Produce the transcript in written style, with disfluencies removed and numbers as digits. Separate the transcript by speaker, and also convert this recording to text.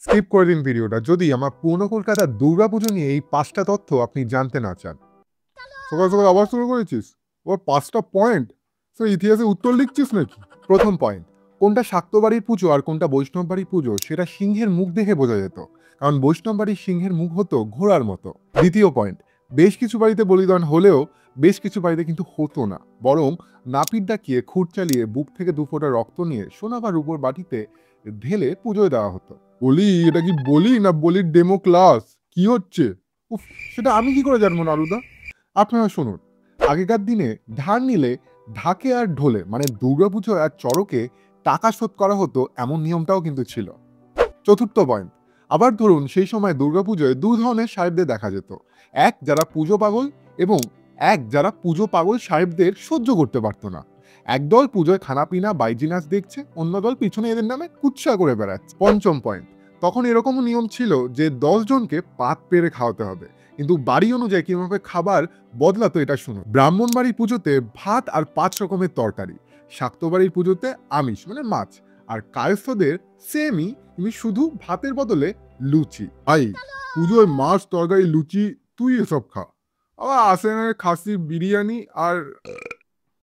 Speaker 1: Skip করে দিন ভিডিওটা যদি আমার পূর্ণ কলকাতার দুর্গাপুজো নিয়ে এই 5টা তথ্য আপনি জানতে না চান। সকাল সকাল আবার শুরু করেছিস? ওর 5টা পয়েন্ট? তো ইতিহাসে উত্তর লিখছিস নাকি? প্রথম পয়েন্ট, কোনটা শাক্ত বাড়ির পুজো আর কোনটা বৈষ্ণব বাড়ির পুজো সেটা সিংহের মুখ দেখে বোঝা যেত, কারণ বৈষ্ণব বাড়ির সিংহের মুখ হতো ঘোড়ার মতো। দ্বিতীয় পয়েন্ট, বেশ কিছু বাড়িতে বলিদান হলেও বেশ কিছু বাড়িতে কিন্তু হতো না, বরং নাপিত ডাকিয়ে খুঁট চালিয়ে বুক থেকে 2 ফোঁটা রক্ত নিয়ে সোনা বা রূপোর বাটিতে ঢেলে পুজোয় দেওয়া হতো। বলি এটা কি বলি না বলির ডেমো ক্লাস? কি হচ্ছে? উফ, সেটা আমি কি করে জানবো নারুদা? আপনারা শুনুন, আগেকার দিনে ধার নিলে ঢাকে আর ঢোলে মানে দুর্গাপুজো আর চড়কে টাকা শোধ করা হতো, এমন নিয়মটাও কিন্তু ছিল। চতুর্থ পয়েন্ট, আবার ধরুন সেই সময় দুর্গাপুজোয় 2 ধরনের সাহেবদের দেখা যেত। এক যারা পুজো পাগল এবং এক যারা পুজো পাগল সাহেবদের সহ্য করতে পারতো না। একদল পুজোয় খানাপিনা বাইজি নাচ দেখছে, অন্য দল পিছনে এদের নামে কুৎসা করে বেড়াচ্ছে। পঞ্চম পয়েন্ট, তখন এরকমও নিয়ম ছিল যে 10 জনকে পাত পেরে খাওয়াতে হবে, কিন্তু বাড়ি অনুযায়ী কিভাবে খাবার বদলাতো এটা শুনুন। ব্রাহ্মণ বাড়ির পুজোতে ভাত আর 5 রকমের তরকারি, শাক্ত বাড়ির পুজোতে আমিষ মানে মাছ, আর কায়স্থদের সেমই, তুমি শুধু ভাতের বদলে লুচি। ভাই, পুজোয় মাছ তরকারি লুচি, তুই এসব খা। আবার আসে না খাসি বিরিয়ানি আর